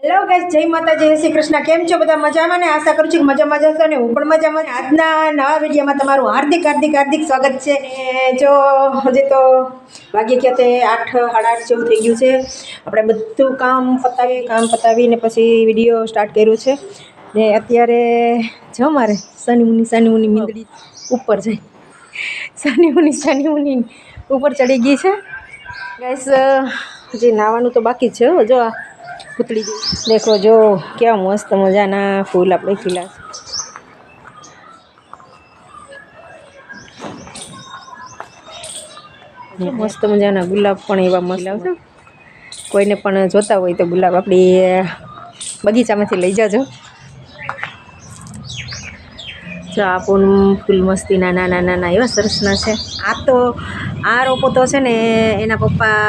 Hello guys, જય માતાજી, જય શ્રી કૃષ્ણ. કેમ છો બધા? મજામાં ને? આશા કરું છું કે મજામાં જશો ને હું પણ મજામાં. આજના નવા વિડીયોમાં તમારું હાર્દિક હાર્દિક હાર્દિક સ્વાગત છે. જો હજી તો વાગી ગયા તે 8 સાડા 8 જેવું થઈ ગયું છે. આપણે બધું કામ પતાવીને પછી વિડીયો સ્ટાર્ટ કર્યો છે ને અત્યારે જો મારે સાની મુની મીંદડી ઉપર જાય. સાની મુની ઉપર ચડી ગઈ છે ગાઈસ. હજી નાવાનું તો બાકી છે. જો આ પૂતળી દેખો, જો કેવા મસ્ત મજાના ફૂલ આપણે ખીલા છે. મસ્ત મજાના ગુલાબ પણ એવા મસ્ત આવશે. કોઈને પણ જોતા હોય તો ગુલાબ આપણી બગીચામાંથી લઈ જાજો. જો આ પણ ફૂલ મસ્તી નાના એવા સરસના છે. આ રોપો તો છે ને એના પપ્પા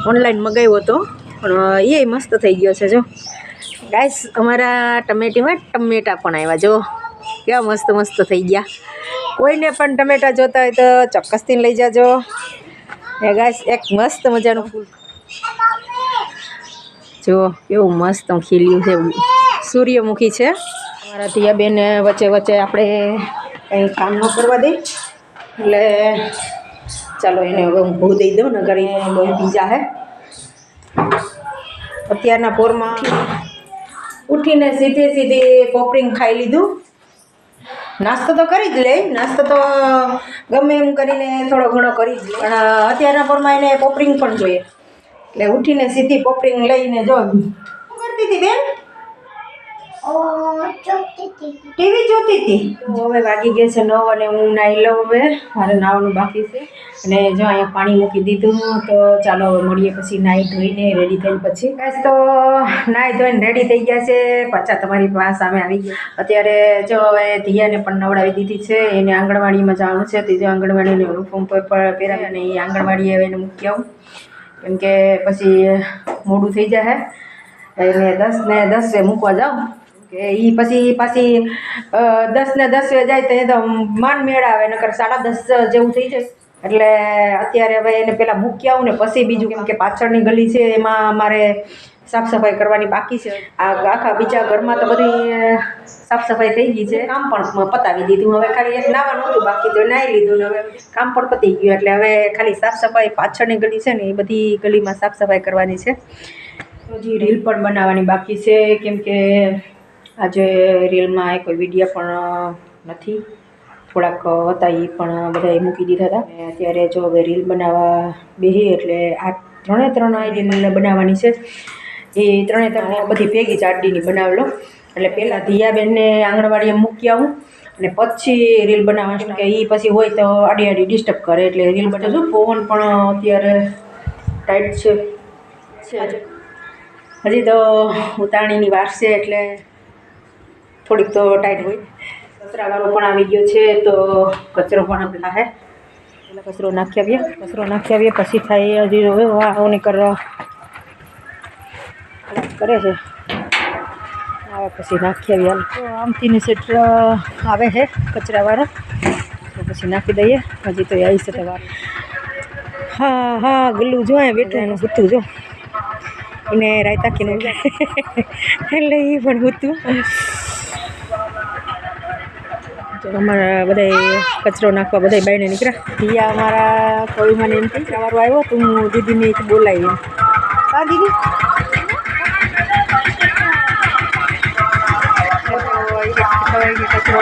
ઓનલાઈન મગાવ્યો હતો પણ એ મસ્ત થઈ ગયો છે. જો ગાઈસ, અમારા ટમેટા પણ આવ્યા. જો કેવા મસ્ત મસ્ત થઈ ગયા. કોઈને પણ ટમેટા જોતા હોય તો ચોક્કસથી લઈ જાજો. એ ગાઈસ, એક મસ્ત મજાનું ફૂલ જો કેવું મસ્ત ખીલ્યું છે. સૂર્યમુખી છે. અમારા તિયા બેન વચ્ચે આપણે કંઈ કામ ન કરવા દે એટલે ચાલો એને હવે હું ભૂ દઈ દઉં ને કરીને બહુ બીજા હે. અત્યારના પોરમાં ઉઠીને સીધી પોપરિંગ ખાઈ લીધું. નાસ્તો તો કરી જ લે, નાસ્તો તો ગમે એમ કરીને થોડો ઘણો કરી જ લે, પણ અત્યારના પોરમાં એને પોપરિંગ પણ જોઈએ એટલે ઉઠીને સીધી પોપરિંગ લઈને જો શું કરતી હતી બેન? ટીવી જોતી હતી. હવે વાગી ગયા છે 9 અને હું નાહી લઉં. હવે મારે નાહવાનું બાકી છે અને જો અહીંયા પાણી મૂકી દીધું. તો ચાલો હવે મળીએ પછી નાહી ધોઈને રેડી થઈને પછી. ગાઈસ, તો નાહી ધોઈને રેડી થઈ ગયા છે. પાછા તમારી પાસે સામે આવી ગયા. અત્યારે જો હવે ધીયાને પણ નવડાવી દીધી છે. એને આંગણવાડીમાં જવાનું છે. ત્રીજો આંગણવાડીને યુનિફોર્મ પર પહેરાવી અને એ આંગણવાડી હવે એને મૂકી આવું, કેમ કે પછી મોડું થઈ જાય. એને 10 મૂકવા જાઉં કે એ પછી 10 જાય તો એ તો માન મેળ આવે, નકર 10:30 જેવું થઈ જાય. એટલે અત્યારે હવે એને પહેલાં મૂકી આવું ને પછી બીજું, કેમ કે પાછળની ગલી છે એમાં અમારે સાફ સફાઈ કરવાની બાકી છે. આખા બીજા ઘરમાં તો બધી સાફ સફાઈ થઈ ગઈ છે. કામ પણ પતાવી દીધું. હવે ખાલી એક નાવાનું હતું બાકી, તો નાહી લીધું ને હવે કામ પણ પતી ગયું. એટલે હવે ખાલી સાફ સફાઈ પાછળની ગલી છે ને એ બધી ગલીમાં સાફ સફાઈ કરવાની છે. હજી રીલ પણ બનાવવાની બાકી છે, કેમ કે આજે રીલમાં કોઈ વિડીયો પણ નથી. થોડાક હતા એ પણ બધાએ મૂકી દીધા હતા. અત્યારે જો હવે રીલ બનાવવા બેસી એટલે આ 3 રીલ બનાવવાની છે. એ 3 બધી ભેગી ચાડીની બનાવેલો. એટલે પહેલાં ધીયાબેનને આંગણવાડીએ મૂકી આવું અને પછી રીલ બનાવવાનું, કે એ પછી હોય તો આડી ડિસ્ટર્બ કરે એટલે રીલ બનાવજો. પવન પણ અત્યારે ટાઈટ છે. હજી તો ઉતાણીની વાર છે એટલે થોડીક તો ટાઈટ હોય. કચરાવાળો પણ આવી ગયો છે તો કચરો પણ થાય. પહેલાં કચરો નાખી આવીએ પછી થાય. હજી હવે વાવને કરે છે, આવે પછી નાખી આવીએ. આમથી ને સેટ આવે છે કચરાવાળો, તો પછી નાખી દઈએ. હજી તો આવી છે વાર. હા ગલ્લું જો બેઠું એનું હતું, જો એને રાયતાખીને એટલે એ પણ હતું. અમારા બધા કચરો નાખવા બધા બાઈને નીકળ્યા. દિયા અમારા કોઈ મને એમ કચરાવાળો આવ્યો તો હું દીદીને બોલાવી. હા દીદી, કચરો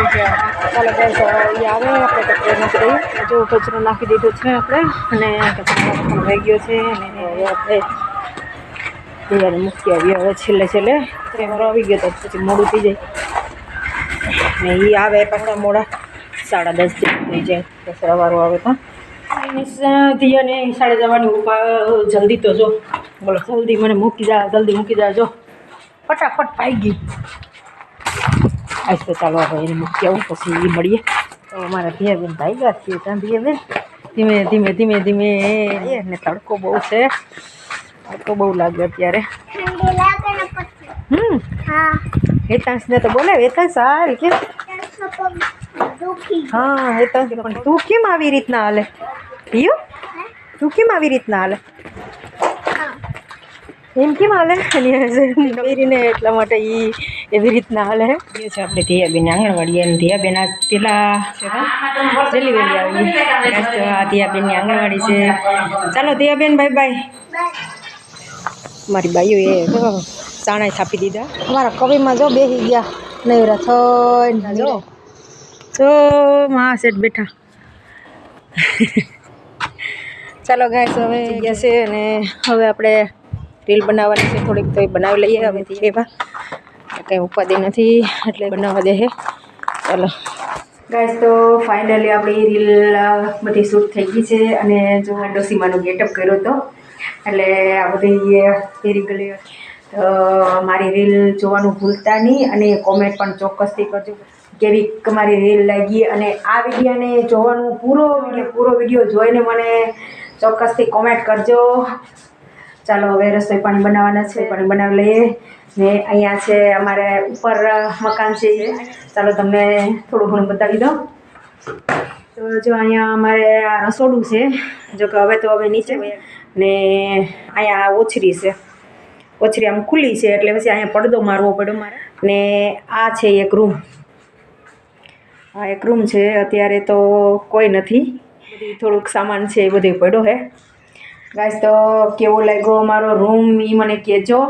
ચાલો બસ એ આવે આપણે કચરો નાખી દઈએ. જો કચરો નાખી દીધો છે આપણે અને કચરો પણ વહી ગયો છે. અને હવે આપણે દિયાને મૂકી આવીએ. હવે છેલ્લે આવી ગયો તો પછી મોડું થઈ જાય ને એ આવે પાછા મોડા 10:30 થઈ જાય. કચરાવાળો આવે તો ધીયાને શાળે જવાની જલ્દી તો જો બોલો, જલ્દી મને મૂકી જા જો ફટાફટ પાઈ ગઈ. આજ તો ચાલો હવે એને મૂકી આવું પછી મળીએ. તો અમારા ધીયાબેન ભાઈ ગયા છીએ. ત્યાં ધીયાબેન ધીમે ને તડકો બહુ છે. તડકો બહુ લાગે અત્યારે. હેતાંશને તો બોલે. હેતાંશ સારી કેમ? હા હેતાંશ, પણ તું કેમ આવી રીતના હાલે? તું કેમ આવી રીતના હાલે? એમ કેમ હાલે પહેરીને એટલા માટે એવી રીતના હાલે એ છે આપણે ધીયાબેન આંગણવાડી અને ધીયાબેન આ પેલા જલ્દી વહેલી આવી આ ધીયાબેનની આંગણવાડી છે ચાલો ધીયાબેન બાય બાય મારી બાઈઓ એ સાણા છાપી દીધા અમારા કવિમાં જો બેસી ગયા નવરા થઈને જો માં શેઠ બેઠા ચાલો ગાઈસ હવે ગયા છે અને હવે આપણે રીલ બનાવવાની છે થોડીક તો એ બનાવી લઈએ હવેથી એવા કંઈ ઉપાધિ નથી એટલે બનાવવા દે ચાલો ગાઈસ તો ફાઇનલી આપણી રીલ બધી શૂટ થઈ ગઈ છે અને જો ડોસીમાનો ગેટઅપ કર્યો હતો એટલે આ બધી પહેરી ગઈ તો મારી રીલ જોવાનું ભૂલતા નહીં અને કોમેન્ટ પણ ચોક્કસથી કરજો કેવી મારી રીલ લાગી અને આ વિડીયોને જોવાનું પૂરો વિડીયો જોઈને મને ચોક્કસથી કોમેન્ટ કરજો ચાલો હવે રસોઈ પાણી બનાવવાના છે પાણી બનાવી લઈએ ને અહીંયા છે અમારે ઉપર મકાન છે ચાલો તમને થોડું ઘણું બતાવી દઉં તો જો અહીંયા અમારે આ રસોડું છે જો કે હવે નીચે ને અહીંયા ઓછરી છે ઓછરી આમ ખુલ્લી છે એટલે પછી અહીંયા પડદો મારવો પડ્યો મારે ને આ છે એક રૂમ આ એક રૂમ છે અત્યારે તો કોઈ નથી થોડુંક સામાન છે એ બધું પડ્યો હે ગાઈસ તો કેવો લાગ્યો મારો રૂમ એ મને કહેજો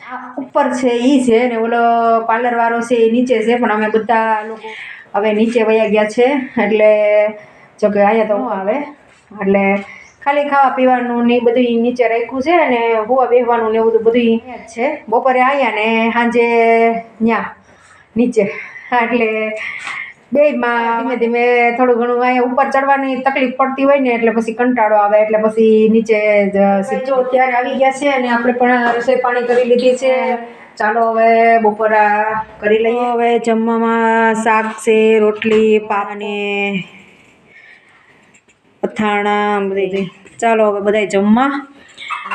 આ ઉપર છે એ છે ને ઓલો પાર્લરવાળો છે એ નીચે છે પણ અમે બધા લોકો હવે નીચે વયા ગયા છે એટલે જો કે અહીંયા તો હું આવે એટલે ખાલી ખાવા પીવાનું ને બધું નીચે રાખ્યું છે અને હોવા બેસવાનું ને એવું બધું અહીંયા જ છે બપોરે આવ્યા ને સાંજે ત્યાં નીચે હા એટલે બેમાં ધીમે ધીમે થોડું ઘણું અહીંયા ઉપર ચડવાની તકલીફ પડતી હોય ને એટલે પછી કંટાળો આવે એટલે પછી નીચે જ જો અત્યારે આવી ગયા છે અને આપણે પણ રસોઈ પાણી કરી લીધી છે ચાલો હવે બપોરા કરી લઈએ હવે જમવામાં શાક છે રોટલી પાક અને અથાણા બધી ચાલો હવે બધા જમવા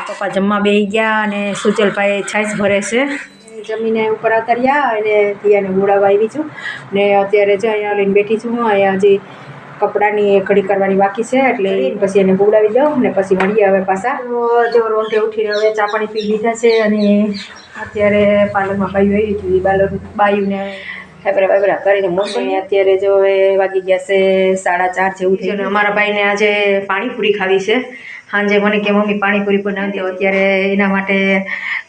પપ્પા જમવા બેસી ગયા અને સુજલભાઈ છાશ ભરે છે જમીને ઉપર ઉતર્યા અને ત્યાંને બોલાવવા આવી છું ને અત્યારે જ અહીંયા લઈને બેઠી છું અહીંયા હજી કપડાની ઘડી કરવાની બાકી છે એટલે પછી એને બોલાવી દઉં ને પછી મળીએ હવે પાછા જો રોંઢે ઉઠીને હવે ચા પાણી પી લીધા છે અને અત્યારે પાર્લરમાં બાયું આવી હતી બાયુને ફેબરા કરીને મોકલી અત્યારે જો હવે વાગી ગયા છે 4:30 જેવું થયું ને અમારા ભાઈને આજે પાણીપુરી ખાવી છે સાંજે મને કે મમ્મી પાણીપુરી બનાવી દો અત્યારે એના માટે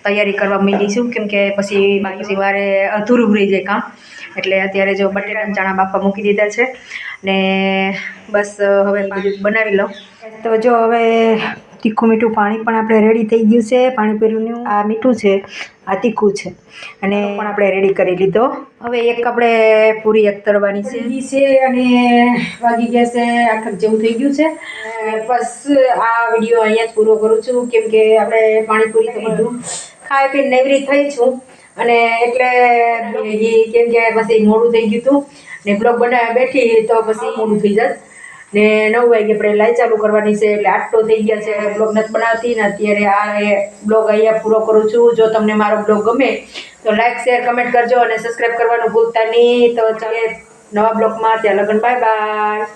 તૈયારી કરવા માંડી છું કેમ કે પછી વારે અધૂરું રહી જાય કામ એટલે અત્યારે જો બટેટા ચણા બાફવા મૂકી દીધા છે ને બસ હવે બધું બનાવી લઉં તો જો હવે તીખું મીઠું પાણી પણ આપણે રેડી થઈ ગયું છે પાણીપુરીનું આ મીઠું છે આ તીખું છે અને પણ આપણે રેડી કરી લીધો હવે એક આપણે પૂરી એક તળવાની છે અને વાગી ગયા છે આખર જેવું થઈ ગયું છે બસ આ વિડીયો અહીંયા જ પૂરો કરું છું કેમ કે આપણે પાણીપુરી તો બધું ખાઈ પીને નવરી થઈ છું અને એટલે કેમ કે પછી મોડું થઈ ગયું હતું ને બ્લોગ બનાવવા બેઠી તો પછી મોડું થઈ જત ને 9 વાગે આપણે લાઈવ ચાલુ કરવાની છે એટલે આટલો થઈ ગયા છે બ્લોગ નથી બનાવતી ને અત્યારે આ બ્લોગ અહીંયા પૂરો કરું છું જો તમને મારો બ્લોગ ગમે તો લાઈક શેર કમેન્ટ કરજો અને સબસ્ક્રાઈબ કરવાનું ભૂલતા નહીં તો ચાલે નવા બ્લોગમાં ત્યાં લગન બાય બાય